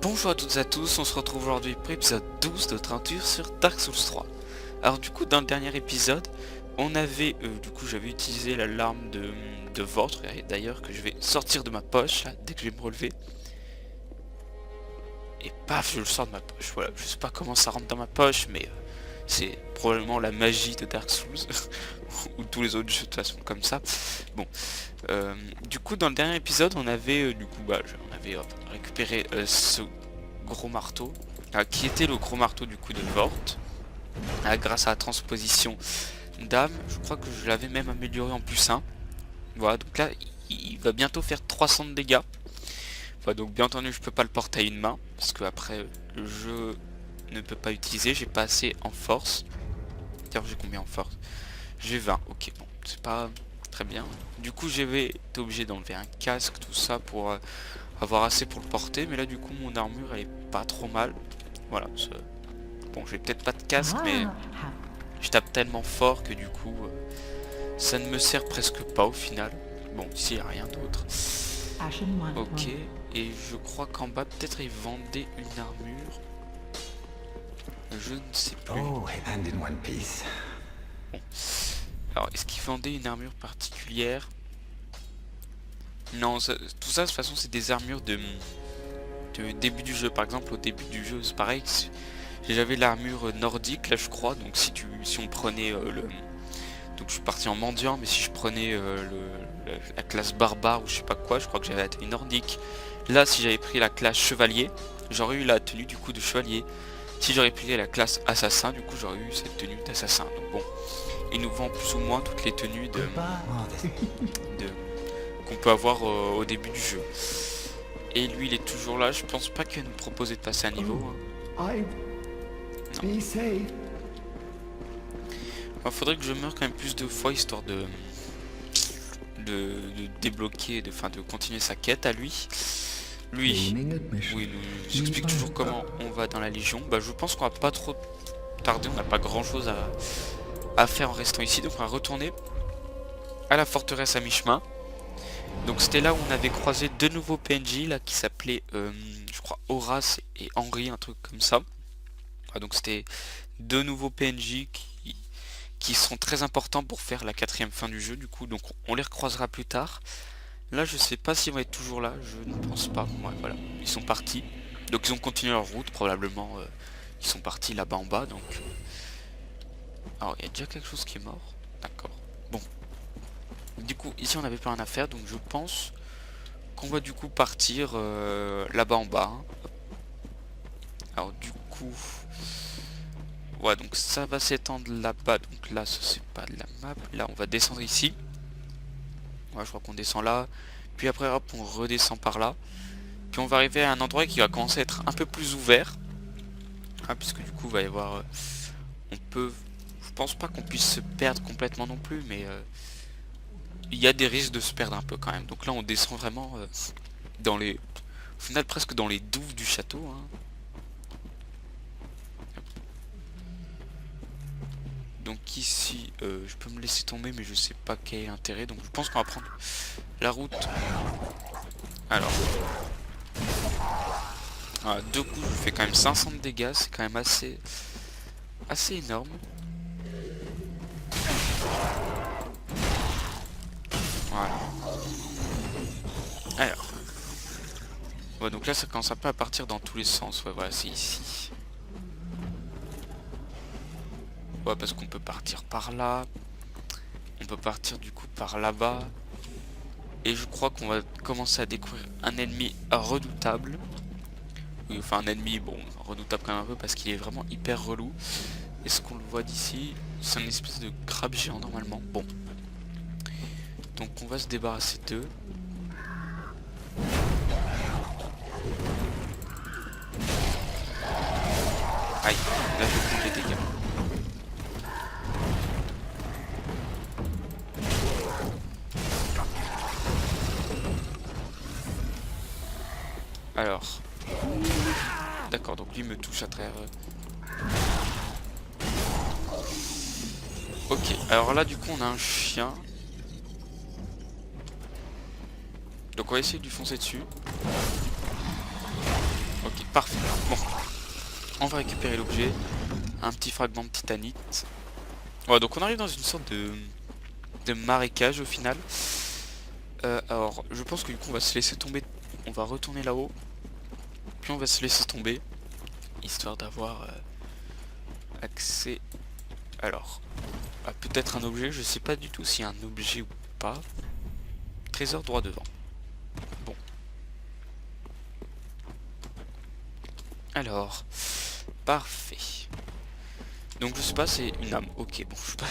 Bonjour à toutes et à tous, on se retrouve aujourd'hui pour l'épisode 12 de notre aventure sur Dark Souls 3. Alors du coup dans le dernier épisode, on avait, j'avais utilisé l'alarme de Votre, et d'ailleurs que je vais sortir de ma poche, là, dès que je vais me relever. Et paf, je le sors de ma poche, voilà, je sais pas comment ça rentre dans ma poche, mais c'est probablement la magie de Dark Souls, ou tous les autres jeux de toute façon comme ça. Bon, du coup dans le dernier épisode on avait, on avait récupéré ce gros marteau, qui était le gros marteau du coup de Vort, grâce à la transposition d'âme. Je crois que je l'avais même amélioré en plus 1. Voilà, donc là il va bientôt faire 300 de dégâts. Voilà, donc bien entendu je peux pas le porter à une main, parce que après le jeu ne peut pas utiliser, j'ai pas assez en force. D'ailleurs j'ai combien en force? J'ai 20, ok, bon, c'est pas très bien. Du coup j'avais été obligé d'enlever un casque, tout ça, pour avoir assez pour le porter, mais là du coup mon armure elle est pas trop mal. Voilà, bon j'ai peut-être pas de casque, mais je tape tellement fort que du coup ça ne me sert presque pas au final. Bon, ici il n'y a rien d'autre. Ok, et je crois qu'en bas peut-être ils vendaient une armure. Je ne sais plus. Oh, and in one piece. Bon. Alors est-ce qu'ils vendaient une armure particulière? Non, tout ça de toute façon c'est des armures de début du jeu. Par exemple au début du jeu c'est pareil, j'avais l'armure nordique là je crois, donc si on prenait donc je suis parti en mendiant, mais si je prenais la classe barbare ou je sais pas quoi, je crois que j'avais la tenue nordique. Là si j'avais pris la classe chevalier, j'aurais eu la tenue du coup de chevalier. Si j'aurais pris la classe assassin, du coup j'aurais eu cette tenue d'assassin. Donc bon, il nous vend plus ou moins toutes les tenues qu'on peut avoir au début du jeu. Et lui il est toujours là, je pense pas qu'il va nous proposer de passer un niveau. Non. Alors, faudrait que je meure quand même plus de fois histoire de débloquer, de continuer sa quête à lui. Lui, oui, nous explique toujours comment on va dans la Légion. Bah je pense qu'on va pas trop tarder, on n'a pas grand chose à faire en restant ici, donc on va retourner à la forteresse à mi-chemin. Donc c'était là où on avait croisé deux nouveaux PNJ là qui s'appelaient je crois Horace et Henri, un truc comme ça. Donc c'était deux nouveaux PNJ qui sont très importants pour faire la quatrième fin du jeu du coup, donc on les recroisera plus tard. Là je sais pas s'ils vont être toujours là, je ne pense pas. Ouais, voilà, ils sont partis, donc ils ont continué leur route probablement, ils sont partis là-bas en bas. Donc alors il y a déjà quelque chose qui est mort, d'accord. Bon, du coup ici on n'avait pas rien à faire, donc je pense qu'on va du coup partir là-bas en bas, hein. Alors du coup ouais, donc ça va s'étendre là-bas, donc là c'est pas de la map, là on va descendre ici. Ouais, je crois qu'on descend là, puis après hop on redescend par là, puis on va arriver à un endroit qui va commencer à être un peu plus ouvert, puisque du coup il va y avoir, on peut, je pense pas qu'on puisse se perdre complètement non plus, mais il y a des risques de se perdre un peu quand même. Donc là on descend vraiment dans les, au final presque dans les douves du château, hein. Donc ici je peux me laisser tomber, mais je sais pas quel est l'intérêt, donc je pense qu'on va prendre la route. Alors deux coups je fais quand même 500 de dégâts, c'est quand même assez énorme. Voilà. Alors ouais, donc là ça commence un peu à partir dans tous les sens. Ouais, voilà, c'est ici. Ouais, parce qu'on peut partir par là, on peut partir du coup par là-bas, et je crois qu'on va commencer à découvrir un ennemi redoutable. Oui, enfin un ennemi, bon, redoutable quand même un peu parce qu'il est vraiment hyper relou. Est-ce qu'on le voit d'ici? C'est une espèce de crabe géant normalement. Bon, donc on va se débarrasser d'eux. Aïe, là je prends les dégâts. Alors, d'accord, donc lui me touche à travers. Ok, alors là du coup on a un chien. Donc on va essayer de lui foncer dessus. Ok, Parfait. Bon, on va récupérer l'objet. Un petit fragment de titanite. Ouais, donc on arrive dans une sorte de marécage au final. Alors, je pense que du coup on va se laisser tomber. On va retourner là-haut. Puis on va se laisser tomber. Histoire d'avoir accès... Alors, à peut-être un objet. Je sais pas du tout s'il y a un objet ou pas. Trésor droit devant. Bon. Alors, parfait. Donc je sais pas, c'est une âme. Ok, bon, je sais pas.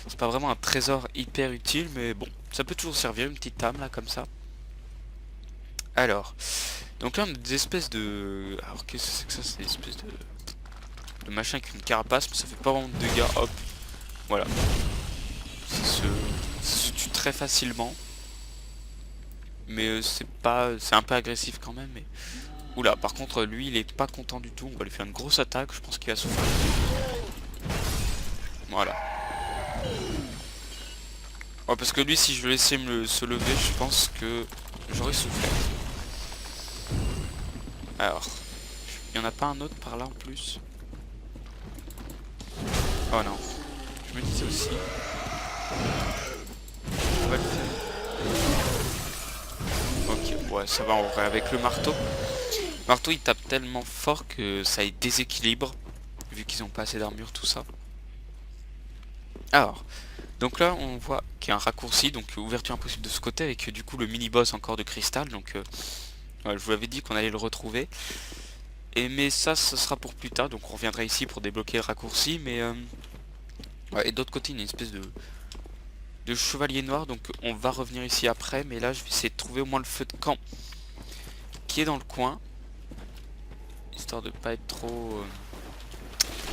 C'est pas vraiment un trésor hyper utile, mais bon, ça peut toujours servir, une petite âme là, comme ça. Alors, donc là on a des espèces de... Alors qu'est-ce que c'est que ça? C'est des espèces de machin avec une carapace, mais ça fait pas vraiment de dégâts, hop. Voilà. Ça se tue très facilement. Mais c'est pas... C'est un peu agressif quand même, mais... Oula, par contre lui il est pas content du tout, on va lui faire une grosse attaque, je pense qu'il va souffrir. Voilà. Ouais, parce que lui si je le laissais se lever, je pense que j'aurais souffert. Alors, il n'y en a pas un autre par là en plus? Oh non, je me disais aussi. On va le faire. Ok, ouais, ça va en vrai. Avec le marteau. Le marteau il tape tellement fort que ça déséquilibre. Vu qu'ils n'ont pas assez d'armure, tout ça. Alors, donc là on voit qu'il y a un raccourci, donc ouverture impossible de ce côté, avec du coup le mini-boss encore de cristal. Donc, ouais, je vous l'avais dit qu'on allait le retrouver. Mais ça, ce sera pour plus tard, donc on reviendra ici pour débloquer le raccourci. Mais ouais, et d'autre côté, il y a une espèce de chevalier noir, donc on va revenir ici après. Mais là, je vais essayer de trouver au moins le feu de camp qui est dans le coin, histoire de pas être trop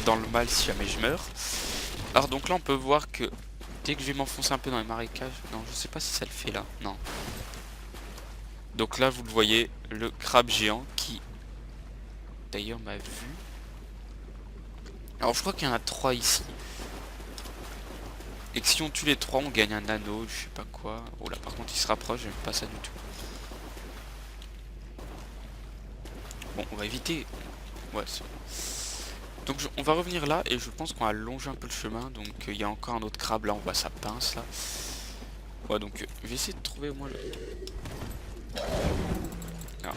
dans le mal si jamais je meurs. Alors donc là, on peut voir que dès que je vais m'enfoncer un peu dans les marécages, non, je sais pas si ça le fait là, non. Donc là, vous le voyez, le crabe géant qui d'ailleurs m'a vu. Alors je crois qu'il y en a 3 ici. Et que si on tue les 3, on gagne un anneau, je sais pas quoi. Oh là, par contre, il se rapproche, j'aime pas ça du tout. Bon, on va éviter. Ouais, donc on va revenir là, et je pense qu'on va longer un peu le chemin. Donc il y a encore un autre crabe, là, on voit sa pince, là. Ouais, donc je vais essayer de trouver au moins le... Alors.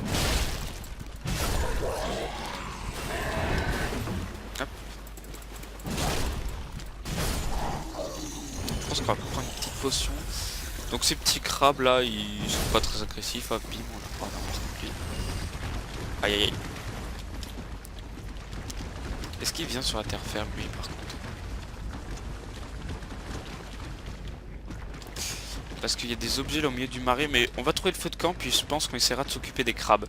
Hop. Je pense qu'on va prendre une petite potion. Donc ces petits crabes là, ils sont pas très agressifs. Hop, bim, on leur prend un petit pied. Aïe aïe aïe. Est-ce qu'il vient sur la terre ferme lui par contre? Parce qu'il y a des objets là au milieu du marais, mais on va trouver le feu de camp, puis je pense qu'on essaiera de s'occuper des crabes.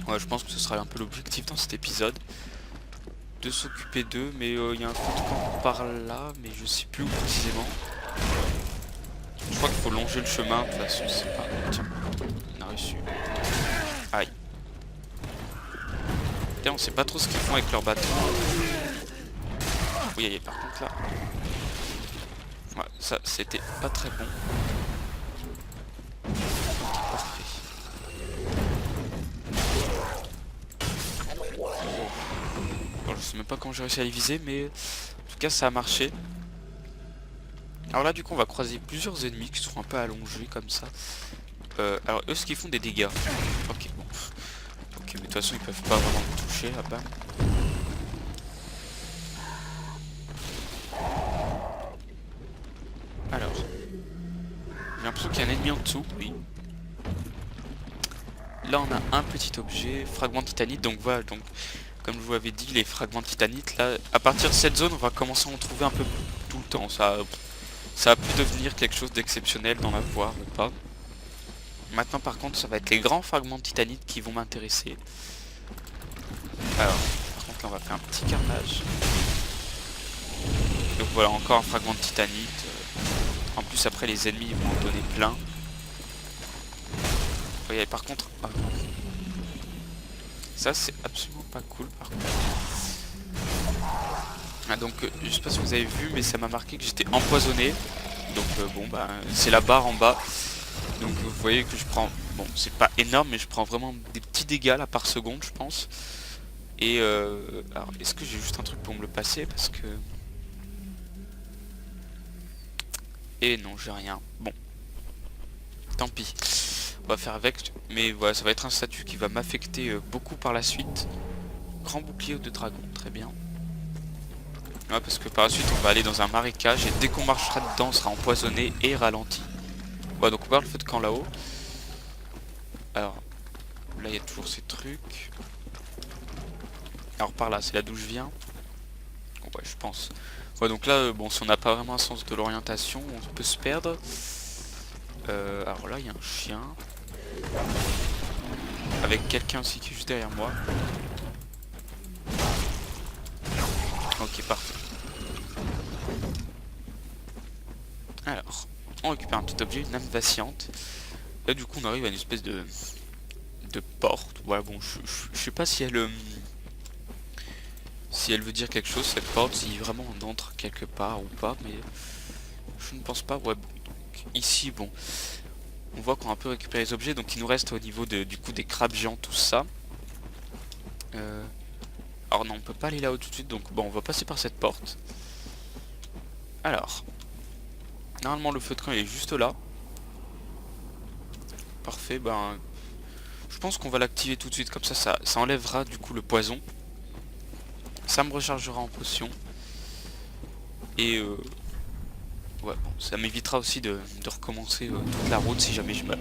Ouais, je pense que ce sera un peu l'objectif dans cet épisode. De s'occuper d'eux, mais il y a un feu de camp par là, mais je sais plus où précisément. Je crois qu'il faut longer le chemin, de toute façon, c'est pas... Tiens, on a reçu. Aïe. Putain, on sait pas trop ce qu'ils font avec leur bâton. Oui, aïe, par contre là... Ouais, ça, c'était pas très bon. Parfait. Bon, je sais même pas comment j'ai réussi à les viser, mais... En tout cas, ça a marché. Alors là, du coup, on va croiser plusieurs ennemis qui sont un peu allongés, comme ça. Alors, eux, ce qu'ils font des dégâts. Ok, bon. Ok, mais de toute façon, ils peuvent pas vraiment me toucher, là-bas. Alors, j'ai l'impression qu'il y a un ennemi en dessous, oui. Là, on a un petit objet, fragment de titanite. Donc voilà, donc comme je vous l'avais dit, les fragments de titanite, là, à partir de cette zone, on va commencer à en trouver un peu tout le temps. Ça va plus devenir quelque chose d'exceptionnel d'en avoir ou pas. Maintenant, par contre, ça va être les grands fragments de titanite qui vont m'intéresser. Alors, par contre, là, on va faire un petit carnage. Donc voilà, encore un fragment de titanite. En plus, après, les ennemis vont en donner plein. Vous voyez, par contre... Oh, ça, c'est absolument pas cool, par contre. Ah, donc, je sais pas si vous avez vu, mais ça m'a marqué que j'étais empoisonné. Donc, bon, bah, c'est la barre en bas. Donc, vous voyez que je prends Bon, c'est pas énorme, mais je prends vraiment des petits dégâts là par seconde, je pense. Et alors, est-ce que j'ai juste un truc pour me le passer? Parce que... Et non, j'ai rien. Bon, tant pis. On va faire avec. Mais voilà, ça va être un statut qui va m'affecter beaucoup par la suite. Grand bouclier de dragon, très bien. Ouais, parce que par la suite, on va aller dans un marécage. Et dès qu'on marchera dedans, on sera empoisonné et ralenti. Ouais, donc on va le feu de camp là-haut. Alors, là, il y a toujours ces trucs. Alors par là, c'est là d'où je viens. Ouais, je pense. Ouais, donc là, bon, si on n'a pas vraiment un sens de l'orientation, on peut se perdre. Alors là, il y a un chien. Avec quelqu'un aussi qui est juste derrière moi. Ok, parfait. Alors, on récupère un petit objet, une âme vacillante. Là, du coup, on arrive à une espèce de porte. Voilà, bon, je sais pas si elle... si elle veut dire quelque chose, cette porte, si vraiment on entre quelque part ou pas, mais je ne pense pas. Ouais, bon, donc, ici, bon, on voit qu'on a un peu récupéré les objets, donc il nous reste au niveau du coup des crabes géants, tout ça. Alors non, on peut pas aller là-haut tout de suite, donc bon, on va passer par cette porte. Alors, normalement le feu de camp il est juste là. Parfait, ben, je pense qu'on va l'activer tout de suite, comme ça enlèvera du coup le poison. Ça me rechargera en potion. Et ouais, bon, ça m'évitera aussi de recommencer toute la route si jamais je meurs.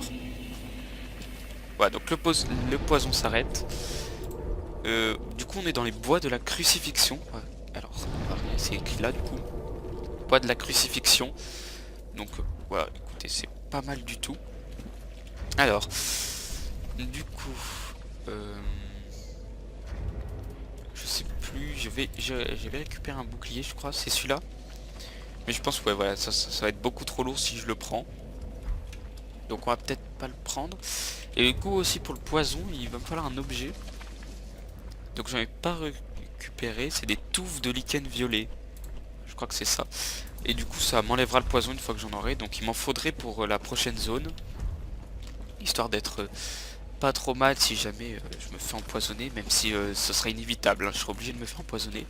Voilà, donc le poison s'arrête. Du coup, on est dans les bois de la crucifixion. Ouais, alors, c'est écrit là, du coup. Bois de la crucifixion. Donc, voilà, écoutez, c'est pas mal du tout. Alors, du coup... je sais plus, j'avais récupéré un bouclier, je crois, c'est celui-là. Mais je pense, ouais, voilà, ça va être beaucoup trop lourd si je le prends. Donc on va peut-être pas le prendre. Et du coup aussi pour le poison, il va me falloir un objet. Donc j'en ai pas récupéré, c'est des touffes de lichen violet. Je crois que c'est ça. Et du coup ça m'enlèvera le poison une fois que j'en aurai. Donc il m'en faudrait pour la prochaine zone. Histoire d'être pas trop mal si jamais je me fais empoisonner. Même si ce serait inévitable, hein, je serai obligé de me faire empoisonner.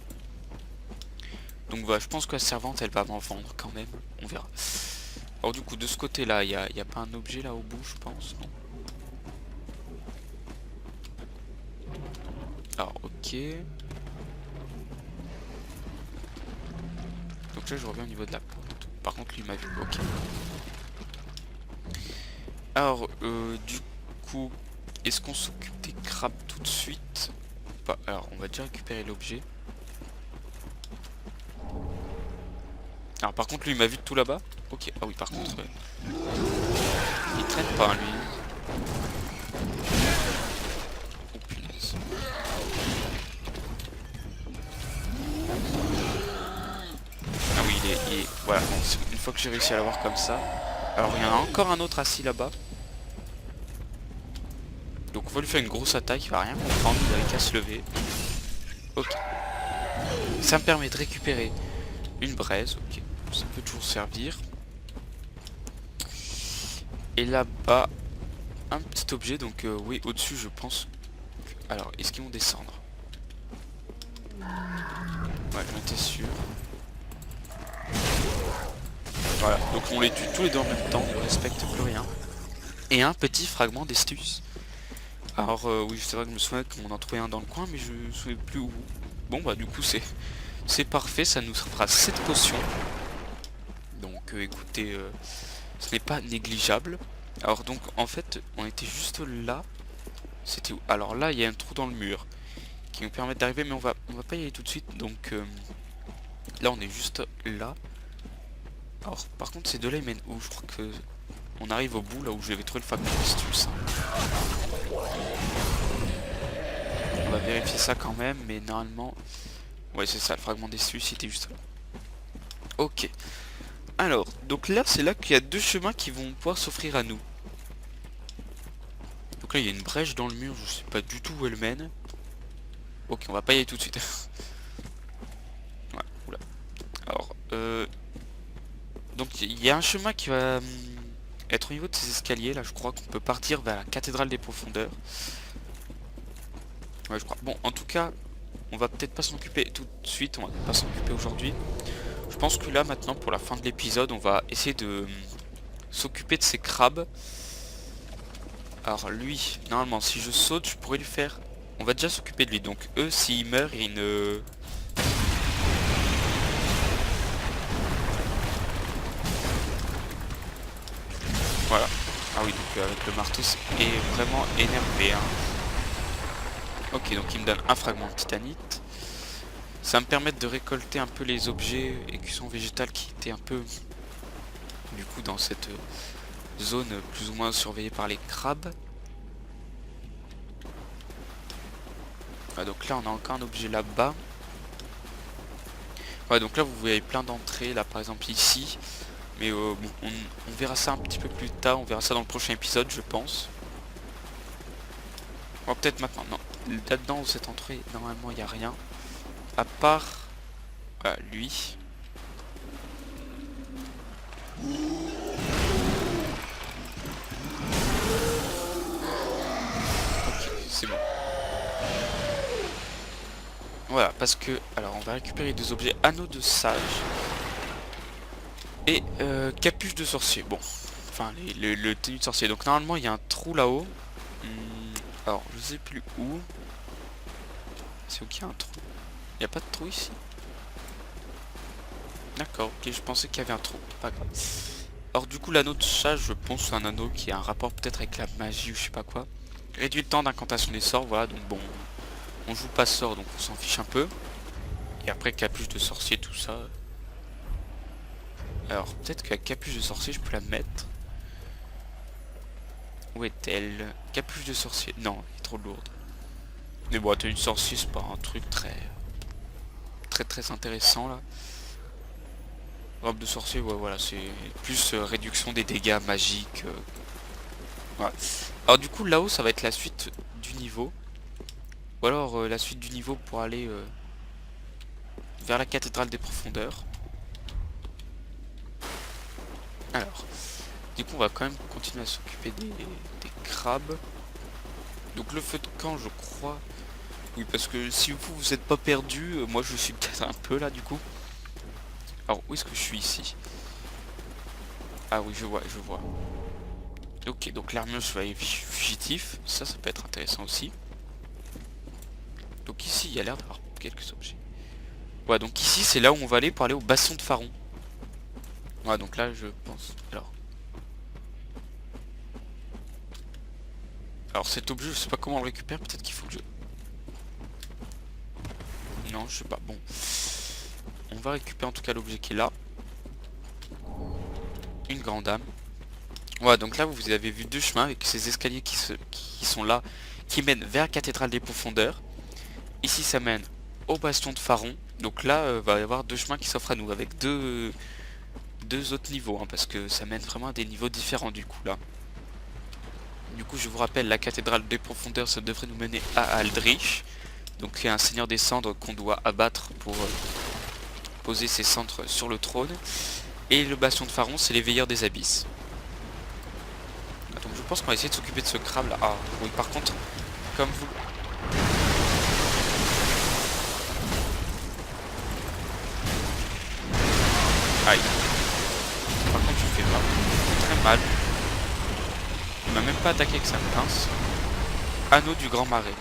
Donc voilà, je pense que la servante elle va m'en vendre quand même. On verra. Alors du coup de ce côté là, il y a pas un objet là au bout je pense, non? Alors ok. Donc là je reviens au niveau de la porte. Par contre lui m'a vu, ok. Alors du coup, est-ce qu'on s'occupe des crabes tout de suite? Pas. Alors on va déjà récupérer l'objet. Alors par contre lui il m'a vu de tout là-bas. Ok, ah oui par contre il traîne pas lui. Oh punaise. Ah oui il est... Voilà, bon, une fois que j'ai réussi à l'avoir comme ça. Alors il y en a encore un autre assis là-bas. Donc on va lui faire une grosse attaque, il va rien comprendre, il avait qu'à se lever. Ok. Ça me permet de récupérer une braise, ok. Ça peut toujours servir. Et là-bas, un petit objet, donc oui, au-dessus je pense... Alors, est-ce qu'ils vont descendre? Ouais, j'en étais sûr. Voilà, donc on les tue tous les deux en même temps, on ne respecte plus rien. Et un petit fragment d'estus. Alors oui, c'est vrai que je me souviens qu'on en trouvait un dans le coin, mais je ne me souviens plus où. Bon bah du coup c'est parfait, ça nous fera 7 potions. Donc écoutez, ce n'est pas négligeable. Alors donc en fait on était juste là. C'était où? Alors là il y a un trou dans le mur qui nous permet d'arriver, mais on va pas y aller tout de suite. Donc là on est juste là. Alors par contre ces deux là ils mènent où? Je crois que on arrive au bout là où j'avais trouvé le fragment d'astuce. On va vérifier ça quand même, mais normalement... Ouais c'est ça, le fragment d'astuce était juste là. Ok. Alors, donc là c'est là qu'il y a deux chemins qui vont pouvoir s'offrir à nous. Donc là il y a une brèche dans le mur, je sais pas du tout où elle mène. Ok, on va pas y aller tout de suite. Ouais, oula. Alors, donc il y a un chemin qui va être au niveau de ces escaliers là, je crois qu'on peut partir vers la cathédrale des profondeurs. Ouais, je crois. Bon, en tout cas, on va peut-être pas s'en occuper tout de suite, on va pas s'en occuper aujourd'hui. Je pense que là maintenant pour la fin de l'épisode, on va essayer de s'occuper de ces crabes. Alors lui, normalement si je saute, je pourrais lui faire... On va déjà s'occuper de lui, donc eux s'ils meurent, ils ne... Voilà. Ah oui, donc avec le marteau c'est vraiment énervé hein. Ok, donc il me donne un fragment de titanite. Ça va me permettre de récolter un peu les objets écussons végétales qui étaient un peu du coup dans cette zone plus ou moins surveillée par les crabes. Ah, donc là on a encore un objet là-bas. Ouais, donc là vous voyez plein d'entrées là par exemple ici. Mais bon, on verra ça un petit peu plus tard, on verra ça dans le prochain épisode je pense. Oh, peut-être maintenant, non. Là-dedans, cette entrée, normalement, il n'y a rien. À part... lui. Ok, c'est bon. Voilà, parce que... Alors, on va récupérer des objets anneaux de sage. Et capuche de sorcier. Bon, enfin, le tenue de sorcier. Donc, normalement, il y a un trou là-haut. Alors, je sais plus où. C'est où qu'il y a un trou? Il n'y a pas de trou ici? D'accord, ok, je pensais qu'il y avait un trou. Pas grave. Alors du coup l'anneau de sage, je pense c'est un anneau qui a un rapport peut-être avec la magie ou je sais pas quoi. Réduit le temps d'incantation des sorts, voilà, donc bon, on joue pas sort donc on s'en fiche un peu. Et après capuche de sorcier, tout ça. Alors peut-être que la capuche de sorcier je peux la mettre. Où est-elle? Capuche de sorcier, non, elle est trop lourde. Mais bon, tenue de sorcier c'est pas un truc très intéressant là. Robe de sorcier, ouais voilà, c'est plus réduction des dégâts magiques. Ouais. Alors du coup là-haut ça va être la suite du niveau. Ou alors la suite du niveau pour aller vers la cathédrale des profondeurs. Alors, du coup on va quand même continuer à s'occuper des crabes. Donc le feu de camp je crois. Oui parce que si vous êtes pas perdu, moi je suis peut-être un peu là du coup. Alors où est-ce que je suis ici? Ah oui je vois. Ok, donc l'armure chevalier fugitif, ça peut être intéressant aussi. Donc ici il y a l'air d'avoir quelques objets. Ouais, donc ici c'est là où on va aller pour aller au bastion de Pharaon. Ouais, donc là je pense... Alors cet objet je sais pas comment on le récupère, peut-être qu'il faut que je... Non, je sais pas, bon. On va récupérer en tout cas l'objet qui est là. Une grande âme. Ouais, donc là vous avez vu deux chemins avec ces escaliers qui sont là, qui mènent vers la cathédrale des profondeurs. Ici ça mène au bastion de Pharaon. Donc là va y avoir deux chemins qui s'offrent à nous avec deux autres niveaux hein, parce que ça mène vraiment à des niveaux différents du coup là. Du coup je vous rappelle, la cathédrale des profondeurs ça devrait nous mener à Aldrich. Donc un seigneur des cendres qu'on doit abattre pour poser ses cendres sur le trône. Et le bastion de Pharaon c'est les veilleurs des abysses. Donc je pense qu'on va essayer de s'occuper de ce crabe là. Ah oui, par contre, comme vous... Aïe. Par contre je fais vraiment très mal. Il m'a même pas attaqué avec sa pince. Anneau du grand marais.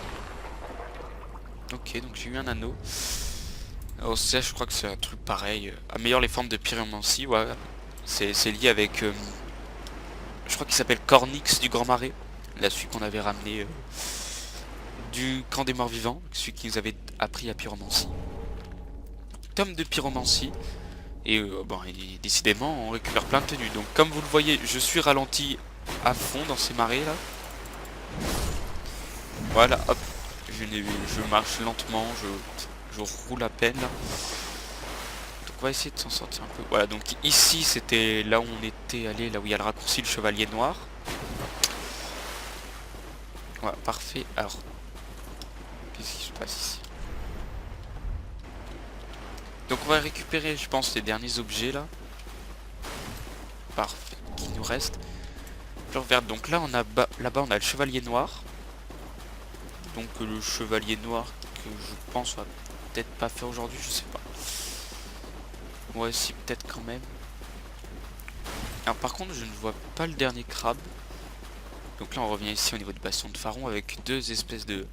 Ok, donc j'ai eu un anneau. Alors ça je crois que c'est un truc pareil. Améliore les formes de pyromancie, ouais. C'est lié avec... je crois qu'il s'appelle Cornix du Grand Marais. Là, celui qu'on avait ramené du camp des morts vivants. Celui qui nous avait appris à pyromancie. Tome de pyromancie. Et bon, et décidément, on récupère plein de tenues. Donc comme vous le voyez, je suis ralenti à fond dans ces marées là. Voilà, hop. Je marche lentement, je roule à peine là. Donc on va essayer de s'en sortir un peu. Voilà, donc ici c'était là où on était allé, là où il y a le raccourci, le chevalier noir. Voilà, parfait. Alors, qu'est-ce qui se passe ici? Donc on va récupérer, je pense, les derniers objets là. Parfait, qui nous reste. fleur verte. Donc là, on a là-bas, on a le chevalier noir. Donc le chevalier noir que je pense on va peut-être pas faire aujourd'hui, je sais pas. Ouais, si, peut-être quand même. Alors par contre, je ne vois pas le dernier crabe. Donc là, on revient ici au niveau du bastion de Pharaon avec deux espèces de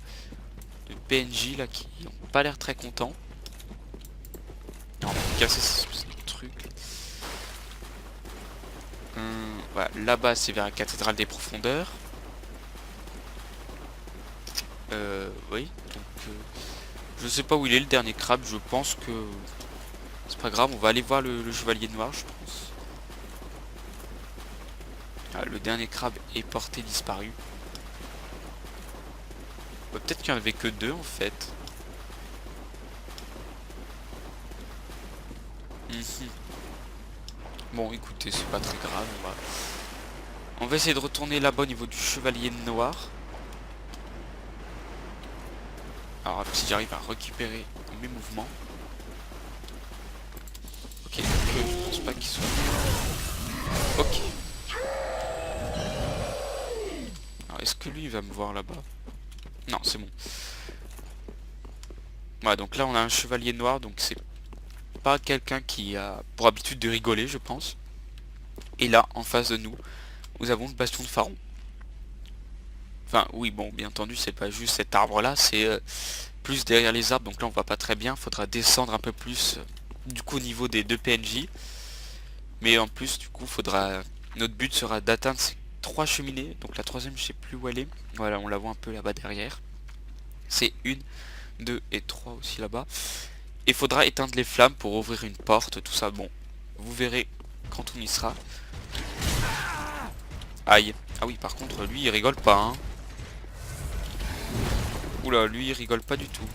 PNJ là qui n'ont pas l'air très contents. On va casser cette espèce de truc. Voilà, là-bas, c'est vers la cathédrale des profondeurs. Oui, donc je sais pas où il est le dernier crabe, je pense que c'est pas grave, on va aller voir le chevalier noir, je pense. Ah, le dernier crabe est porté disparu. Bah, peut-être qu'il n'y en avait que deux en fait. Bon, écoutez, c'est pas très grave, on va essayer de retourner là-bas au niveau du chevalier noir. Alors si j'arrive à récupérer mes mouvements. Ok, donc je pense pas qu'il soit... Ok. Alors est-ce que lui il va me voir là-bas? Non, c'est bon. Voilà, donc là on a un chevalier noir, donc c'est pas quelqu'un qui a pour habitude de rigoler, je pense. Et là, en face de nous, nous avons le bastion de Pharaon. Enfin, oui, bon, bien entendu, c'est pas juste cet arbre-là, c'est plus derrière les arbres, donc là on voit pas très bien, faudra descendre un peu plus, du coup, au niveau des deux PNJ. Mais en plus, du coup, faudra... Notre but sera d'atteindre ces 3 cheminées, donc la troisième, je sais plus où elle est. Voilà, on la voit un peu là-bas derrière. C'est 1, 2 et 3 aussi là-bas. Et faudra éteindre les flammes pour ouvrir une porte, tout ça. Bon, vous verrez quand on y sera. Aïe. Ah oui, par contre, lui, il rigole pas, hein. Oula, lui, il rigole pas du tout.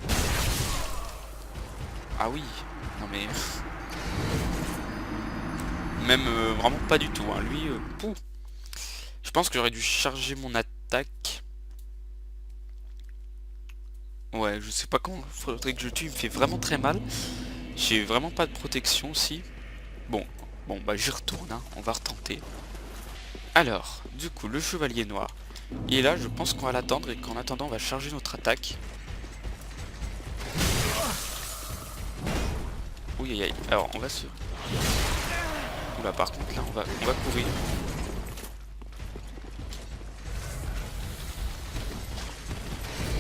Ah oui. Non mais... Même vraiment pas du tout, hein. Lui, pouf. Je pense que j'aurais dû charger mon attaque. Ouais, je sais pas quand faudrait que je le tue, il me fait vraiment très mal. J'ai vraiment pas de protection aussi. Bon, bah j'y retourne, hein. On va retenter. Alors, du coup, le chevalier noir. Il est là, je pense qu'on va l'attendre et qu'en attendant, on va charger notre attaque. Oui, aïe, aïe. Alors, on va se... Oula, par contre, là, on va courir.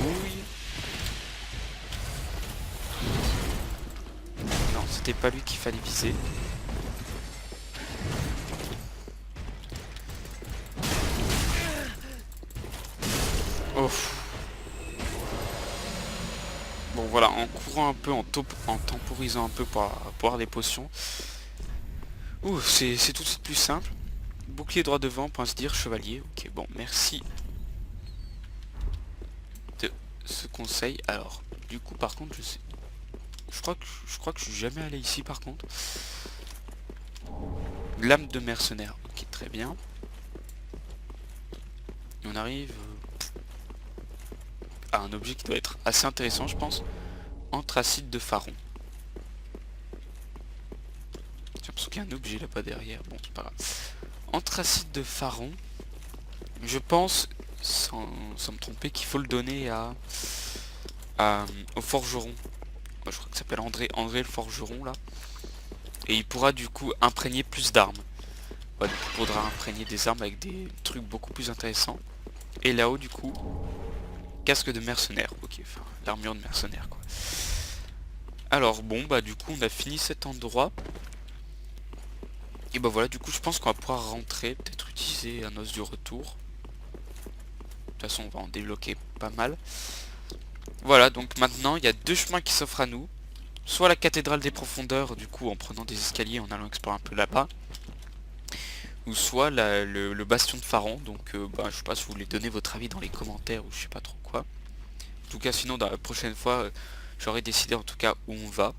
Oui. Non, c'était pas lui qu'il fallait viser. Oh. Bon voilà, en courant un peu, en temporisant un peu pour boire des potions. Ouh, c'est tout de suite plus simple. Bouclier droit devant, point se dire chevalier. Ok, bon, merci de ce conseil. Alors, du coup, par contre, je sais... Je crois que je suis jamais allé ici, par contre. Lame de mercenaire. Ok, très bien. Et on arrive à un objet qui doit être assez intéressant, je pense. Anthracite de Pharaon. J'ai l'impression qu'il y a un objet là-bas derrière. Bon, c'est pas grave. Anthracite de Pharaon. Je pense, sans me tromper, qu'il faut le donner au forgeron. Moi, je crois que ça s'appelle André le forgeron, là. Et il pourra du coup imprégner plus d'armes. Ouais, donc il faudra imprégner des armes avec des trucs beaucoup plus intéressants. Et là-haut, du coup, casque de mercenaire. Ok, enfin, l'armure de mercenaire, quoi. Alors, bon, bah du coup, on a fini cet endroit. Et bah voilà, du coup, je pense qu'on va pouvoir rentrer, peut-être utiliser un os du retour. De toute façon, on va en débloquer pas mal. Voilà, donc maintenant, il y a deux chemins qui s'offrent à nous. Soit la cathédrale des profondeurs, du coup, en prenant des escaliers, en allant explorer un peu là-bas. Ou soit le bastion de Pharaon. Donc, bah, je sais pas si vous voulez donner votre avis dans les commentaires ou je sais pas trop quoi. En tout cas, sinon, dans la prochaine fois, j'aurai décidé en tout cas où on va.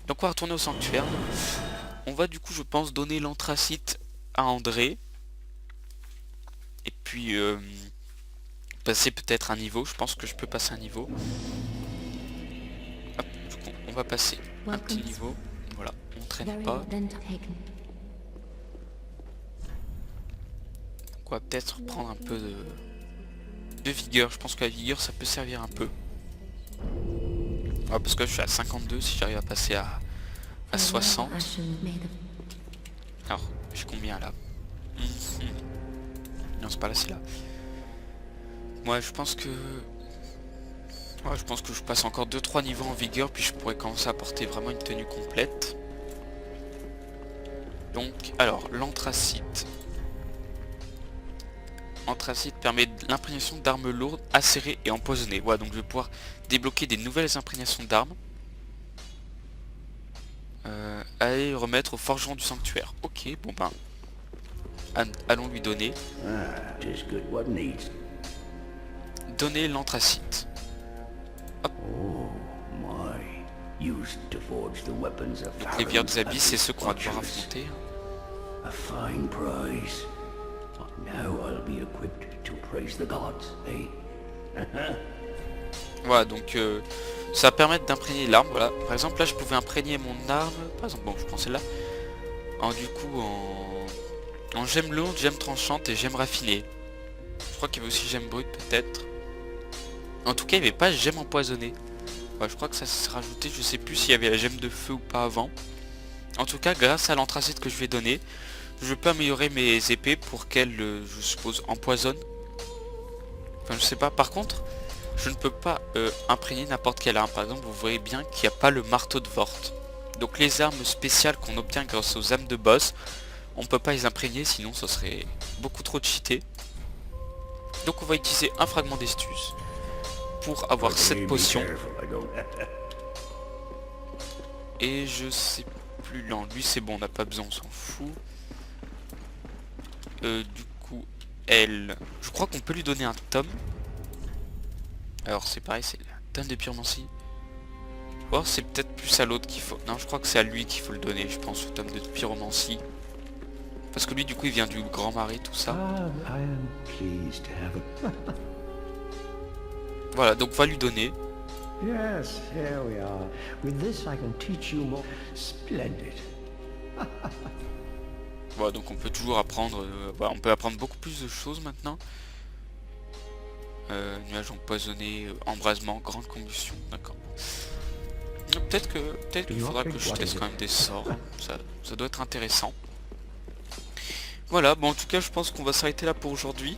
Donc, on va retourner au sanctuaire. On va du coup, je pense, donner l'anthracite à André. Et puis... passer peut-être un niveau, je pense que je peux passer un niveau. Hop, du coup, on va passer un petit niveau. Voilà, on traîne pas. on va peut-être prendre un peu de vigueur. Je pense que la vigueur ça peut servir un peu. Parce que je suis à 52, si j'arrive à passer à 60. Alors, j'ai combien là? Non, c'est pas là, c'est là. Moi, je pense que... Ouais, je pense que je passe encore 2-3 niveaux en vigueur, puis je pourrais commencer à porter vraiment une tenue complète. Donc, alors, l'anthracite. Anthracite permet l'imprégnation d'armes lourdes, acérées et empoisonnées. Voilà, donc je vais pouvoir débloquer des nouvelles imprégnations d'armes. Aller remettre au forgeron du sanctuaire. Ok, bon ben... allons lui donner. Donner l'anthracite. Donc les vieurs des abysses, c'est ceux qu'on va devoir affronter. Voilà, donc ça va permettre d'imprégner l'arme. Voilà. Par exemple là je pouvais imprégner mon arme. Par exemple, bon je prends celle-là. Du coup en gemme lourde, gemme tranchante et gemme raffinée. Je crois qu'il y avait aussi gemme brute peut-être. En tout cas il n'y avait pas gemme empoisonnée. Ouais, je crois que ça s'est rajouté, je sais plus s'il y avait la gemme de feu ou pas avant. En tout cas, grâce à l'anthracite que je vais donner, je peux améliorer mes épées pour qu'elles, je suppose, empoisonnent. Enfin, je sais pas. Par contre, je ne peux pas imprégner n'importe quelle arme. Par exemple, vous voyez bien qu'il n'y a pas le marteau de Vort. Donc les armes spéciales qu'on obtient grâce aux âmes de boss, on ne peut pas les imprégner, sinon ça serait beaucoup trop cheaté. Donc on va utiliser un fragment d'Estus pour avoir cette potion. Et je sais plus, non, lui c'est bon, on n'a pas besoin, on s'en fout. Du coup, elle... Je crois qu'on peut lui donner un tome. Alors c'est pareil, c'est la tome de pyromancie. Ou alors c'est peut-être plus à l'autre qu'il faut... Non, je crois que c'est à lui qu'il faut le donner, je pense, au tome de pyromancie. Parce que lui du coup il vient du Grand Marais, tout ça. Voilà, donc on va lui donner. Yes, here we are. With this I can teach you more. Splendid. Voilà, donc on peut toujours apprendre, voilà, on peut apprendre beaucoup plus de choses maintenant. Nuage empoisonné, embrasement, grande combustion, d'accord. Peut-être qu'il faudra que je teste quand même des sorts, ça doit être intéressant. Voilà, bon en tout cas je pense qu'on va s'arrêter là pour aujourd'hui.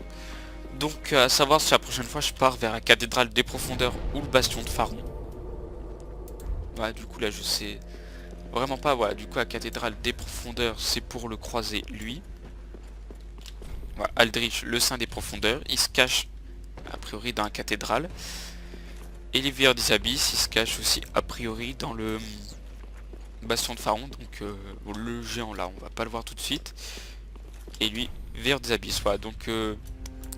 Donc à savoir si la prochaine fois je pars vers la cathédrale des profondeurs ou le bastion de Faron. Voilà, du coup là je sais vraiment pas, voilà, du coup la cathédrale des profondeurs c'est pour le croiser lui. Voilà, Aldrich, le saint des profondeurs, il se cache a priori dans la cathédrale. Et les veilleurs des abysses, il se cache aussi a priori dans le bastion de Faron, donc le géant là, on va pas le voir tout de suite. Et lui, veilleurs des abysses, voilà, donc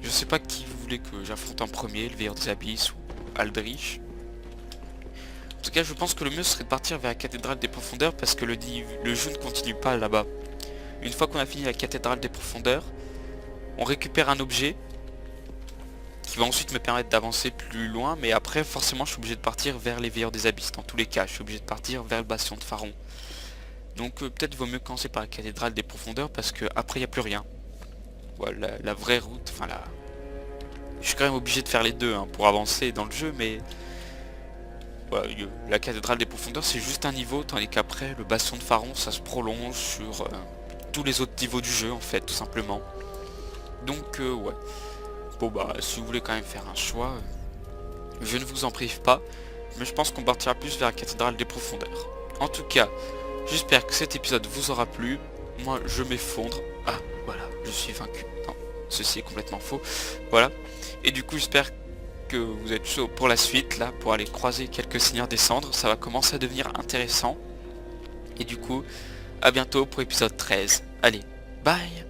je sais pas qui vous voulez que j'affronte en premier, le veilleur des abysses ou Aldrich. En tout cas, je pense que le mieux serait de partir vers la cathédrale des profondeurs parce que le jeu ne continue pas là-bas. Une fois qu'on a fini la cathédrale des profondeurs, on récupère un objet qui va ensuite me permettre d'avancer plus loin, mais après forcément je suis obligé de partir vers les veilleurs des abysses. Dans tous les cas, je suis obligé de partir vers le bastion de Faron. Donc peut-être vaut mieux commencer par la cathédrale des profondeurs parce que après il n'y a plus rien. Voilà, la vraie route, enfin là... Je suis quand même obligé de faire les deux hein, pour avancer dans le jeu, mais... Voilà, la cathédrale des profondeurs c'est juste un niveau, tandis qu'après le bastion de Faron ça se prolonge sur tous les autres niveaux du jeu en fait, tout simplement. Donc ouais. Bon bah si vous voulez quand même faire un choix, je ne vous en prive pas, mais je pense qu'on partira plus vers la cathédrale des profondeurs. En tout cas, j'espère que cet épisode vous aura plu. Moi je m'effondre. Ah voilà, je suis vaincu. Non, ceci est complètement faux. Voilà. Et du coup j'espère que vous êtes chaud pour la suite là, pour aller croiser quelques seigneurs des cendres. Ça va commencer à devenir intéressant. Et du coup, à bientôt pour épisode 13. Allez, bye.